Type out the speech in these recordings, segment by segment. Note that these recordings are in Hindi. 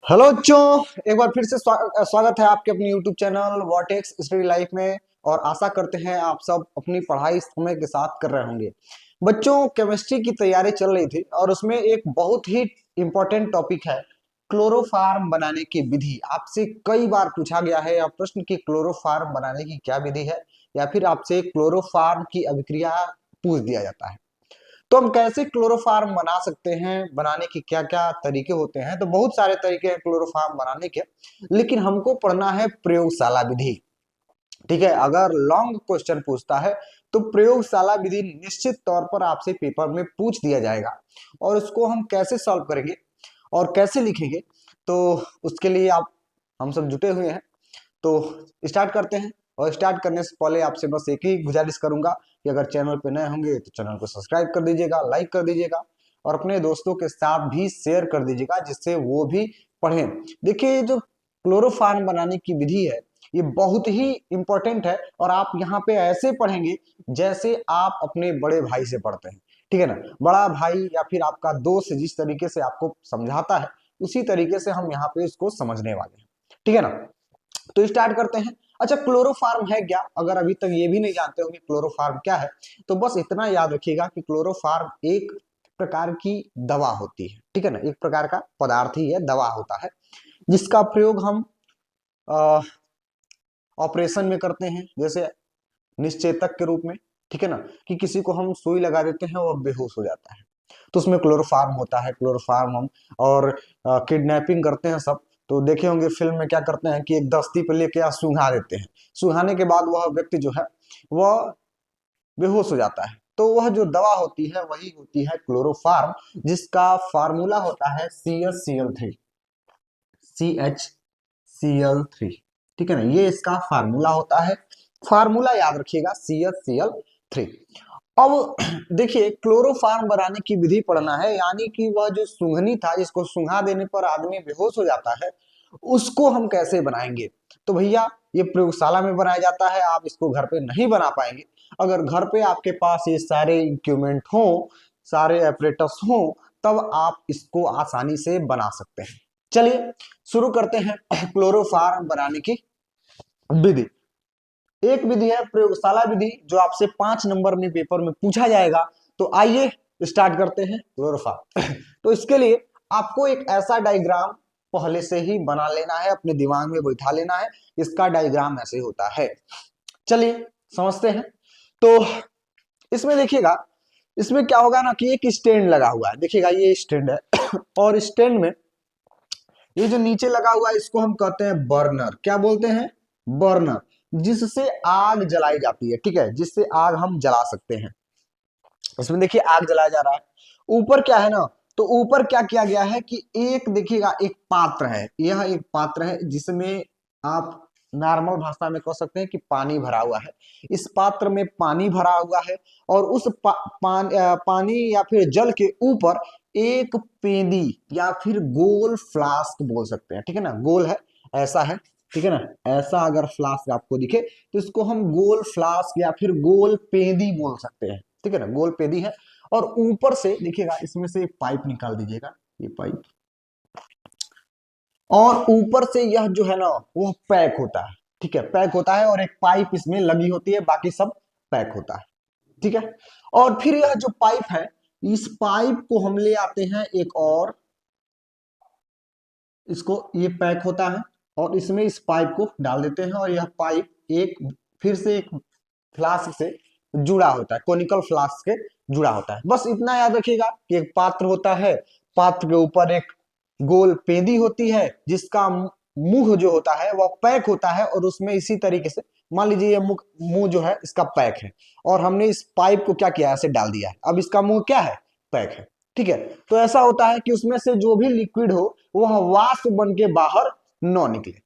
हेलो बच्चों, एक बार फिर से स्वागत है आपके अपने YouTube channel vortex study life में। और आशा करते हैं आप सब अपनी पढ़ाई समय के साथ कर रहे होंगे। बच्चों, केमिस्ट्री की तैयारी चल रही थी और उसमें एक बहुत ही इंपॉर्टेंट टॉपिक है क्लोरोफार्म बनाने की विधि। आपसे कई बार पूछा गया है या प्रश्न की क्लोरोफार्म बनाने की क्या विधि है, या फिर आपसे क्लोरोफार्म की अभिक्रिया पूछ दिया जाता है। तो हम कैसे क्लोरोफार्म बना सकते हैं, बनाने के क्या क्या तरीके होते हैं। तो बहुत सारे तरीके हैं क्लोरोफार्म बनाने के, लेकिन हमको पढ़ना है प्रयोगशाला विधि। ठीक है, अगर लॉन्ग क्वेश्चन पूछता है तो प्रयोगशाला विधि निश्चित तौर पर आपसे पेपर में पूछ दिया जाएगा, और उसको हम कैसे सॉल्व करेंगे और कैसे लिखेंगे, तो उसके लिए आप हम सब जुटे हुए हैं। तो स्टार्ट करते हैं। और स्टार्ट करने से पहले आपसे बस एक ही गुजारिश करूंगा कि अगर चैनल पे नए होंगे तो चैनल को सब्सक्राइब कर दीजिएगा, लाइक कर दीजिएगा, और अपने दोस्तों के साथ भी शेयर कर दीजिएगा जिससे वो भी पढ़ें। देखिए, ये जो क्लोरोफार्म बनाने की विधि है ये बहुत ही इंपॉर्टेंट है, और आप यहाँ पे ऐसे पढ़ेंगे जैसे आप अपने बड़े भाई से पढ़ते हैं। ठीक है ना, बड़ा भाई या फिर आपका दोस्त जिस तरीके से आपको समझाता है उसी तरीके से हम यहाँ पे इसको समझने वाले हैं। ठीक है ना, तो स्टार्ट करते हैं। अच्छा, क्लोरोफार्म है क्या? अगर अभी तक ये भी नहीं जानते हो कि क्लोरोफार्म क्या है, तो बस इतना याद रखिएगा कि क्लोरोफार्म एक प्रकार की दवा होती है। ठीक है ना, एक प्रकार का पदार्थ ही है, दवा होता है, जिसका प्रयोग हम ऑपरेशन में करते हैं, जैसे निश्चेतक के रूप में। ठीक है ना, कि किसी को हम सुई लगा देते हैं और बेहोश हो जाता है, तो उसमें क्लोरोफार्म होता है। क्लोरोफार्म हम और किडनैपिंग करते हैं सब, तो देखे होंगे फिल्म में क्या करते हैं कि एक दस्ती पे लेके सूंघा देते हैं। सूंघाने के बाद वह व्यक्ति जो है वह बेहोश हो जाता है, तो वह जो दवा होती है वही होती है क्लोरोफार्म, जिसका फार्मूला होता है CH Cl3। CH Cl3। ठीक है ना, ये इसका फार्मूला होता है। फार्मूला याद रखिएगा, CH Cl3। अब देखिए, क्लोरोफार्म बनाने की विधि पढ़ना है, यानी कि वह जो सूंघनी था जिसको सूंघा देने पर आदमी बेहोश हो जाता है, उसको हम कैसे बनाएंगे। तो भैया, ये प्रयोगशाला में बनाया जाता है, आप इसको घर पे नहीं बना पाएंगे। अगर घर पे आपके पास ये सारे इक्विपमेंट हो, सारे एपरेटस हो, तब आप इसको आसानी से बना सकते हैं। चलिए शुरू करते हैं क्लोरोफार्म बनाने की विधि। एक विधि है प्रयोगशाला विधि, जो आपसे 5 नंबर में पेपर में पूछा जाएगा। तो आइए स्टार्ट करते हैं क्लोरोफार्म। तो इसके लिए आपको एक ऐसा डायग्राम पहले से ही बना लेना है, अपने दिमाग में बैठा लेना है। इसका डायग्राम ऐसे होता है, चलिए समझते हैं। तो इसमें देखिएगा, इसमें क्या होगा ना कि एक स्टैंड लगा हुआ है। देखिएगा, ये स्टैंड है और स्टैंड में ये जो नीचे लगा हुआ है इसको हम कहते हैं बर्नर। क्या बोलते हैं? बर्नर, जिससे आग जलाई जाती है। ठीक है, जिससे आग हम जला सकते हैं। इसमें देखिए आग जलाया जा रहा है। ऊपर क्या है ना, तो ऊपर क्या किया गया है कि एक देखिएगा एक पात्र है, यह एक पात्र है जिसमें आप नॉर्मल भाषा में कह सकते हैं कि पानी भरा हुआ है। इस पात्र में पानी भरा हुआ है, और उस पानी या फिर जल के ऊपर एक पेंदी या फिर गोल फ्लास्क बोल सकते हैं। ठीक है ना, गोल है, ऐसा है। ठीक है ना, ऐसा अगर फ्लास्क आपको दिखे तो इसको हम गोल फ्लास्क या फिर गोल पेंदी बोल सकते हैं। ठीक है ना, गोल पेदी है। और ऊपर से देखिएगा, इसमें से एक पाइप निकाल दीजिएगा, ये पाइप, और ऊपर से यह जो है ना वो पैक होता है। ठीक है, पैक होता है, और एक पाइप इसमें लगी होती है, बाकी सब पैक होता है। ठीक है, और फिर यह जो पाइप है, इस पाइप को हम ले आते हैं एक और, इसको, ये पैक होता है, और इसमें इस पाइप को डाल देते हैं, और यह पाइप एक फिर से एक फ्लास्क से जुड़ा होता है, कोनिकल फ्लास्क से जुड़ा होता है। बस इतना याद रखिएगा कि एक पात्र होता है, पात्र के ऊपर एक गोल पेंदी होती है, जिसका मुंह जो होता है वह पैक होता है, और उसमें इसी तरीके से मान लीजिए ये मुंह मुंह जो है इसका पैक है, और हमने इस पाइप को क्या किया, ऐसे डाल दिया है। अब इसका मुंह क्या है, पैक है। ठीक है, तो ऐसा होता है कि उसमें से जो भी लिक्विड हो वह वाष्प बन के बाहर न निकले।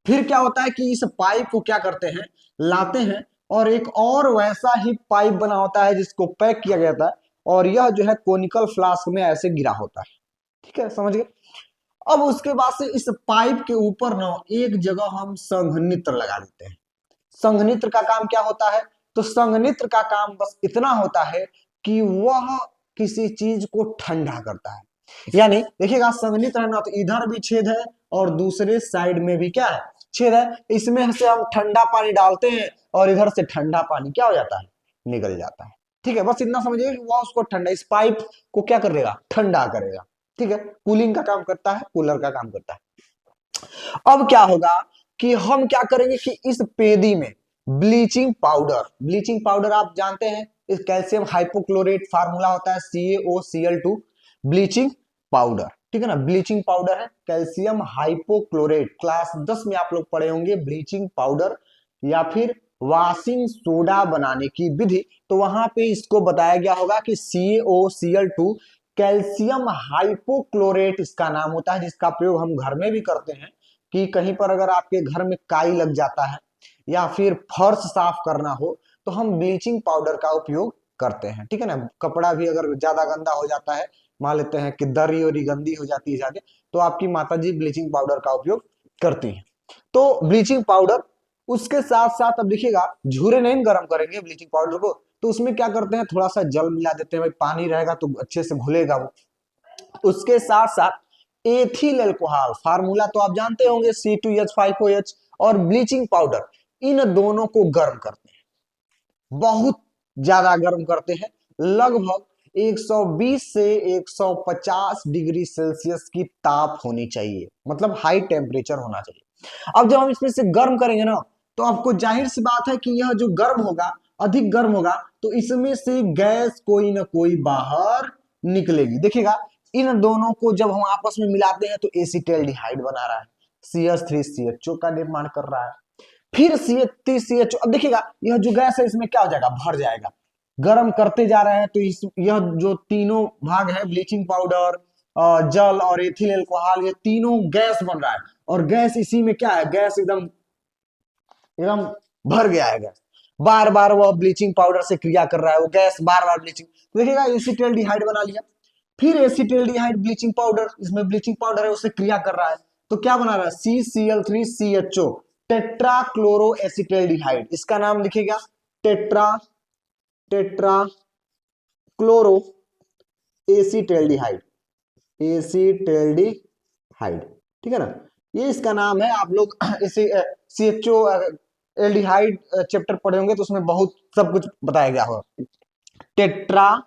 फिर क्या होता है कि इस पाइप को क्या करते हैं, लाते हैं, और एक और वैसा ही पाइप बना होता है जिसको पैक किया गया था, और यह जो है कोनिकल फ्लास्क में ऐसे गिरा होता है। ठीक है, समझ गए। अब उसके बाद से इस पाइप के ऊपर ना एक जगह हम संघनित्र लगा देते हैं। संघनित्र का काम क्या होता है? तो संघनित्र का काम बस इतना होता है कि वह किसी चीज को ठंडा करता है। यानी देखिएगा संघनित रहना तो इधर भी छेद है और दूसरे साइड में भी क्या है, छेद है। इसमें से हम ठंडा पानी डालते हैं और इधर से ठंडा पानी क्या हो जाता है, निकल जाता है। ठीक है, बस इतना समझिए कि वह उसको ठंडा, इस पाइप को क्या करेगा, ठंडा करेगा। ठीक है, कूलिंग का काम करता है, कूलर का काम करता है। अब क्या होगा कि हम क्या करेंगे कि इस पेदी में ब्लीचिंग पाउडर आप जानते हैं, इस कैल्शियम हाइपोक्लोरेट फार्मूला होता है CaOCl2 ब्लीचिंग पाउडर। ठीक है ना, ब्लीचिंग पाउडर है कैल्शियम हाइपोक्लोरेट, क्लास 10 में आप लोग पढ़े होंगे ब्लीचिंग पाउडर या फिर वॉशिंग सोडा बनाने की विधि। तो वहां पे इसको बताया गया होगा कि CaOCl2 कैल्शियम हाइपोक्लोरेट इसका नाम होता है, जिसका प्रयोग हम घर में भी करते हैं कि कहीं पर अगर आपके घर में काई लग जाता है या फिर फर्श साफ करना हो तो हम ब्लीचिंग पाउडर का उपयोग करते हैं। ठीक है ना, कपड़ा भी अगर ज्यादा गंदा हो जाता है, मान लेते हैं कि दरी और गंदी हो जाती है ज्यादा, तो आपकी माता जी ब्लीचिंग पाउडर का उपयोग करती हैं। तो ब्लीचिंग पाउडर, उसके साथ साथ अब देखिएगा झूरे नहीं गर्म करेंगे ब्लीचिंग पाउडर को, तो उसमें क्या करते हैं, थोड़ा सा जल मिला देते हैं, भाई पानी रहेगा तो अच्छे से घुलेगा वो। उसके साथ साथ एथिल अल्कोहल फार्मूला तो आप जानते होंगे C2H5OH, और ब्लीचिंग पाउडर, इन दोनों को गर्म करते हैं, बहुत ज्यादा गर्म करते हैं, लगभग 120 से 150 डिग्री सेल्सियस की ताप होनी चाहिए, मतलब हाई टेम्परेचर होना चाहिए। अब जब हम इसमें से गर्म करेंगे ना, तो आपको जाहिर सी बात है कि यह जो गर्म होगा, अधिक गर्म होगा, तो इसमें से गैस कोई ना कोई बाहर निकलेगी। देखिएगा इन दोनों को जब हम आपस में मिलाते हैं तो एसिटाल्डिहाइड बना रहा है, CH3CHO का निर्माण कर रहा है। फिर CH3CHO, अब देखिएगा यह जो गैस है इसमें क्या हो जाएगा, भर जाएगा। गर्म करते जा रहे हैं तो इस यह जो तीनों भाग है, ब्लीचिंग पाउडर, जल और एथिल अल्कोहल, ये तीनों गैस बन रहा है, और गैस इसी में क्या है, गैस एकदम एकदम भर गया है गैस, बार बार वह ब्लीचिंग पाउडर से क्रिया कर रहा है, वो गैस बार बार ब्लीचिंग, देखिएगा एसिटाल्डिहाइड बना लिया। फिर एसिटाल्डिहाइड ब्लीचिंग पाउडर, इसमें ब्लीचिंग पाउडर है उससे क्रिया कर रहा है, तो क्या बना रहा है, CCl3CHO, टेट्रा क्लोरो एसिटाल्डिहाइड, इसका नाम लिखेगा tetra tetra chloro acetaldehyde, acetaldehyde. ठीक है ना, ये इसका नाम है। आप लोग इसे CHO एल्डिहाइड चैप्टर पढ़े होंगे तो उसमें बहुत सब कुछ बताया गया होगा, टेट्रा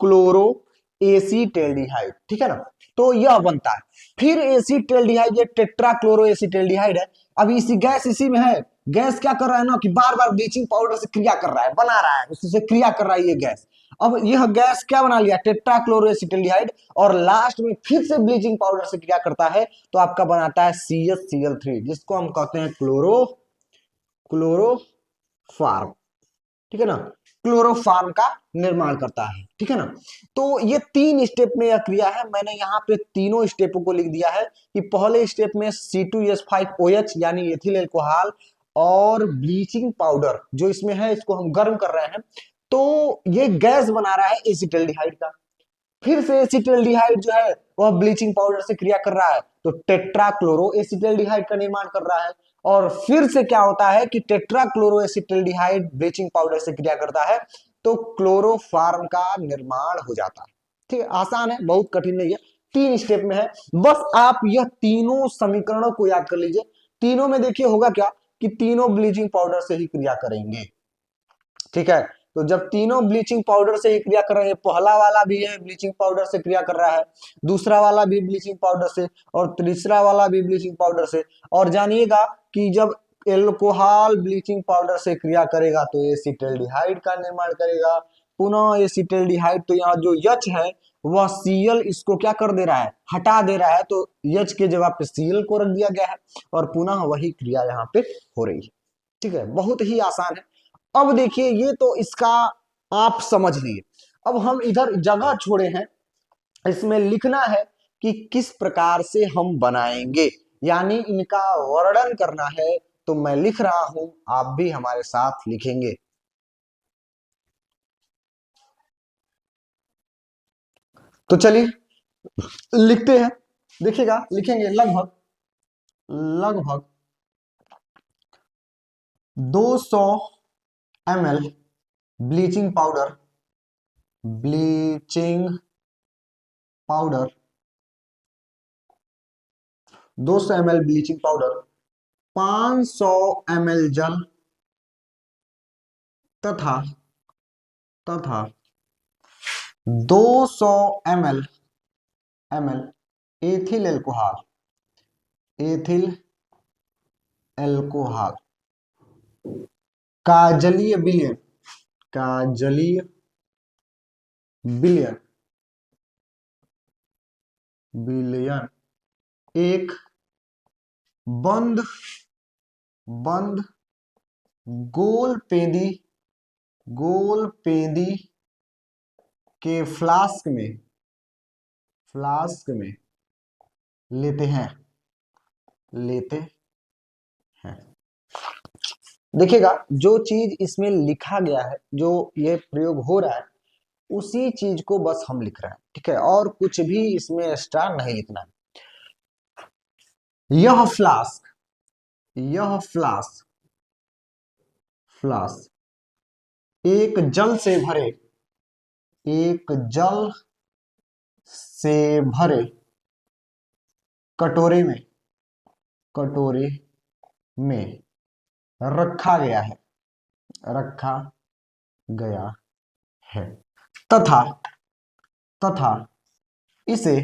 क्लोरो एसिटाल्डिहाइड। ठीक है ना, तो यह बनता है। फिर एसिटाल्डिहाइड, ये टेट्रा क्लोरो एसिटाल्डिहाइड है, अभी इसी गैस इसी में है, गैस क्या कर रहा है ना कि बार बार ब्लीचिंग पाउडर से क्रिया कर रहा है, बना रहा है, उससे क्रिया कर रहा है ये गैस। अब यह गैस क्या बना लिया, टेट्रा क्लोरो एसिटाल्डिहाइड, और लास्ट में फिर से ब्लीचिंग पाउडर से क्रिया करता है तो आपका बनाता है CHCl3, जिसको हम कहते हैं क्लोरोफार्म। ठीक है ना, क्लोरोफार्म का निर्माण करता है। ठीक है ना, तो ये 3 स्टेप में यह क्रिया है, मैंने यहाँ पे तीनों स्टेपों को लिख दिया है कि पहले स्टेप में C2H5OH यानी एथिल अल्कोहल और ब्लीचिंग पाउडर जो इसमें है, इसको हम गर्म कर रहे हैं, तो ये गैस बना रहा है एसिटाल्डिहाइड का। फिर से एसिटाल्डिहाइड जो है वह ब्लीचिंग पाउडर से क्रिया कर रहा है तो टेट्रा क्लोरो एसिटाल्डिहाइड का निर्माण कर रहा है, और फिर से क्या होता है कि tetra chloro acetaldehyde bleaching powder से क्रिया करता है तो क्लोरोफार्म का निर्माण हो जाता है। ठीक है, आसान है, बहुत कठिन नहीं है, 3 स्टेप में है। बस आप यह तीनों समीकरणों को याद कर लीजिए। तीनों में देखिए होगा क्या कि तीनों ब्लीचिंग पाउडर से ही क्रिया करेंगे। ठीक है, तो जब तीनों ब्लीचिंग पाउडर से ही क्रिया कर रहे हैं, पहला वाला भी है ब्लीचिंग पाउडर से क्रिया कर रहा है, दूसरा वाला भी ब्लीचिंग पाउडर से, और तीसरा वाला भी ब्लीचिंग पाउडर से। और जानिएगा कि जब एल्कोहल ब्लीचिंग पाउडर से क्रिया करेगा तो एसिटाल्डिहाइड का निर्माण करेगा, पुनः एसिटाल्डिहाइड, तो यहाँ जो H है वह Cl इसको क्या कर दे रहा है, हटा दे रहा है, तो H के जगह पे Cl को रख दिया गया है, और पुनः वही क्रिया यहाँ पे हो रही है। ठीक है, बहुत ही आसान है। अब देखिए ये तो इसका आप समझ लिए, अब हम इधर जगह छोड़े हैं, इसमें लिखना है कि किस प्रकार से हम बनाएंगे, यानी इनका वर्णन करना है। तो मैं लिख रहा हूं, आप भी हमारे साथ लिखेंगे। तो चलिए लिखते हैं, देखिएगा लिखेंगे लगभग लगभग 200 ml bleaching powder bleaching powder 200 ml bleaching powder, 500 ml जल तथा तथा 200 ml ethyl alcohol, ethyl alcohol का जलीय विलयन, का जलीय विलयन विलयन एक बंद बंद गोल पेंदी के फ्लास्क में लेते हैं। देखिएगा, जो चीज इसमें लिखा गया है, जो ये प्रयोग हो रहा है, उसी चीज को बस हम लिख रहे हैं, ठीक है, और कुछ भी इसमें एक्स्ट्रा नहीं लिखना है। यह फ्लास्क एक जल से भरे कटोरे में रखा गया है तथा इसे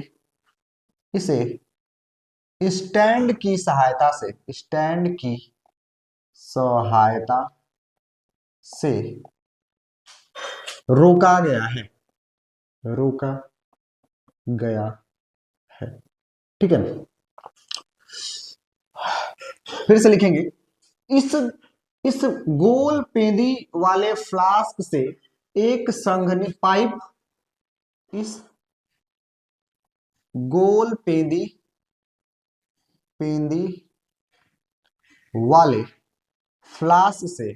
स्टैंड की सहायता से रोका गया है, ठीक है। फिर से लिखेंगे, इस गोल पेंदी वाले फ्लास्क से एक संघनित पाइप, इस गोल पेंदी वाले फ्लास्क से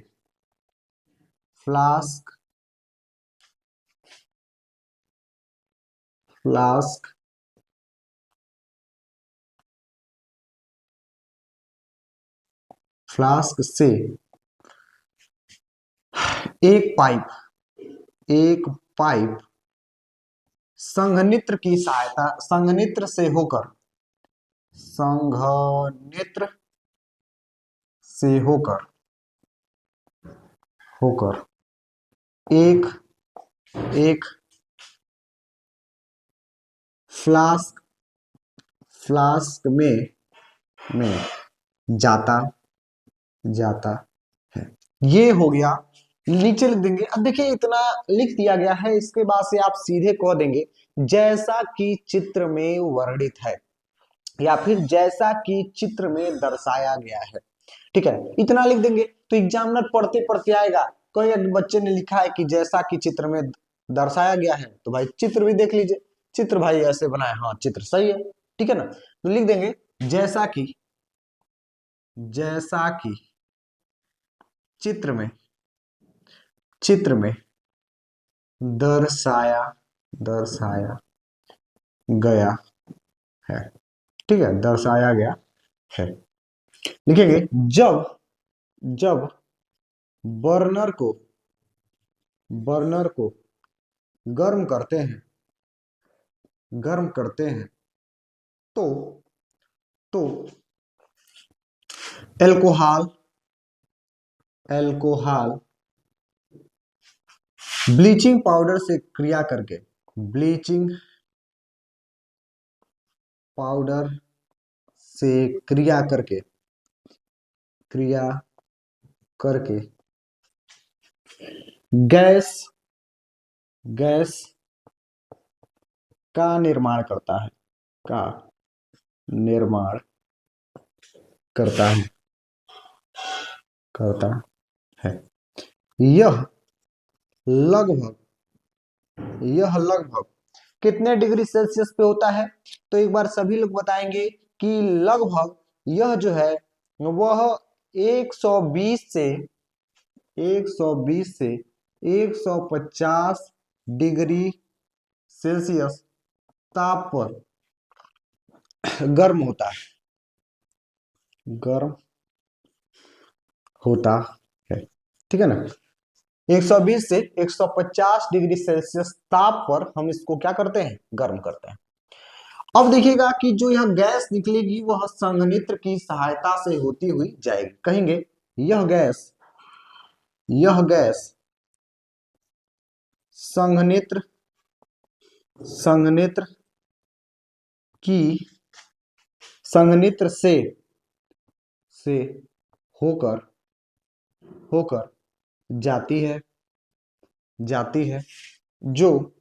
एक पाइप संघनित्र से होकर एक फ्लास्क में जाता है। ये हो गया। नीचे लिख देंगे। अब देखिए, इतना लिख दिया गया है, इसके बाद से आप सीधे कह देंगे जैसा कि चित्र में वर्णित है, या फिर जैसा कि चित्र में दर्शाया गया है, ठीक है, इतना लिख देंगे। तो एग्जामिनर पढ़ते पढ़ते आएगा, कोई बच्चे ने लिखा है कि जैसा कि चित्र में दर्शाया गया है, तो भाई चित्र भी देख लीजिए, चित्र भाई ऐसे बनाए, हाँ चित्र सही है, ठीक है ना। तो लिख देंगे जैसा कि चित्र में दर्शाया गया है, ठीक है, दर्शाया गया है। लिखेंगे जब बर्नर को गर्म करते हैं तो एल्कोहल ब्लीचिंग पाउडर से क्रिया करके गैस का निर्माण करता है। यह लगभग कितने डिग्री सेल्सियस पे होता है? तो एक बार सभी लोग बताएंगे कि लगभग यह जो है वह 120 से 150 डिग्री सेल्सियस ताप पर गर्म होता है, ठीक है ना। 120 से 150 डिग्री सेल्सियस ताप पर हम इसको क्या करते हैं? गर्म करते हैं। अब देखिएगा कि जो यह गैस निकलेगी वह संघनित्र की सहायता से होती हुई जाएगी। कहेंगे यह गैस संघनित्र संघनित्र की संघनित्र से होकर होकर जाती है जो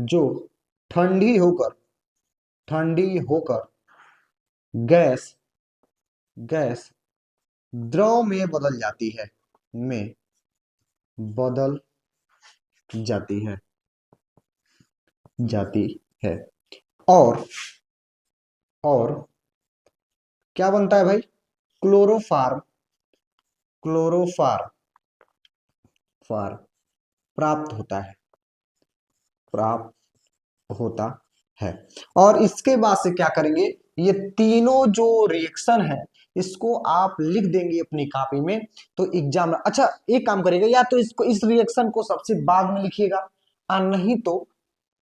जो ठंडी होकर गैस गैस द्रव में बदल जाती है और और क्या बनता है भाई, क्लोरोफार्म फार प्राप्त होता है। और इसके बाद से क्या करेंगे, ये तीनों जो रिएक्शन है इसको आप लिख देंगे अपनी कॉपी में। तो एग्जाम, अच्छा एक काम करिएगा, या तो इसको इस रिएक्शन को सबसे बाद में लिखिएगा, और नहीं तो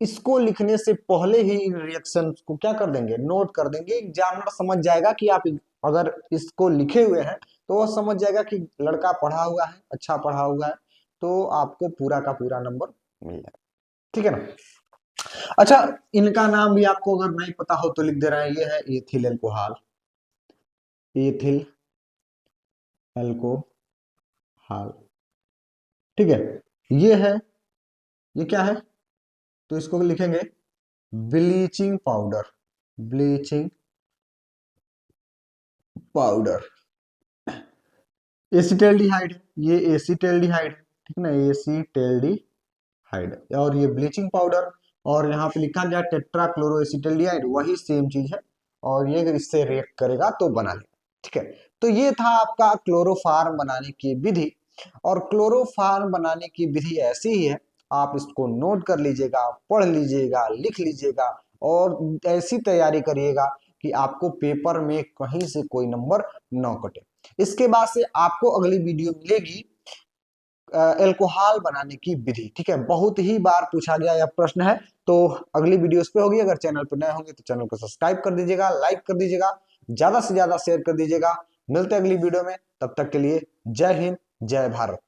इसको लिखने से पहले ही इन रिएक्शन को क्या कर देंगे, नोट कर देंगे। एग्जामिनर समझ जाएगा कि आप अगर इसको लिखे हुए हैं तो वह समझ जाएगा कि लड़का पढ़ा हुआ है, अच्छा पढ़ा हुआ है, तो आपको पूरा का पूरा नंबर मिल जाएगा। ठीक है ना। अच्छा, इनका नाम भी आपको अगर नहीं पता हो तो लिख दे रहे हैं, ये है एथिल एल्कोहल, एथिल एल्कोहल। ठीक है, ये है, ये क्या है, तो इसको लिखेंगे ब्लीचिंग पाउडर। एसिटल्डिहाइड, ये एसिटल्डिहाइड, ठीक ना, एसिटल्डिहाइड, और ये ब्लीचिंग पाउडर। और यहाँ पे लिखा गया टेट्राक्लोरोएसिटल्डिहाइड, वही सेम चीज है, और ये अगर इससे रिएक्ट करेगा तो बना लेगा। ठीक है, तो ये था आपका क्लोरोफार्म बनाने की विधि। और क्लोरोफार्म बनाने की विधि ऐसी ही है, आप इसको नोट कर लीजिएगा, पढ़ लीजिएगा, लिख लीजिएगा, और ऐसी तैयारी करिएगा कि आपको पेपर में कहीं से कोई नंबर न कटे। इसके बाद से आपको अगली वीडियो मिलेगी एल्कोहल बनाने की विधि। ठीक है, बहुत ही बार पूछा गया यह प्रश्न है, तो अगली वीडियो इस पे होगी। अगर चैनल पर नए होंगे तो चैनल को सब्सक्राइब कर दीजिएगा, लाइक कर दीजिएगा, ज्यादा से ज्यादा शेयर कर दीजिएगा। मिलते हैं अगली वीडियो में, तब तक के लिए जय हिंद, जय भारत।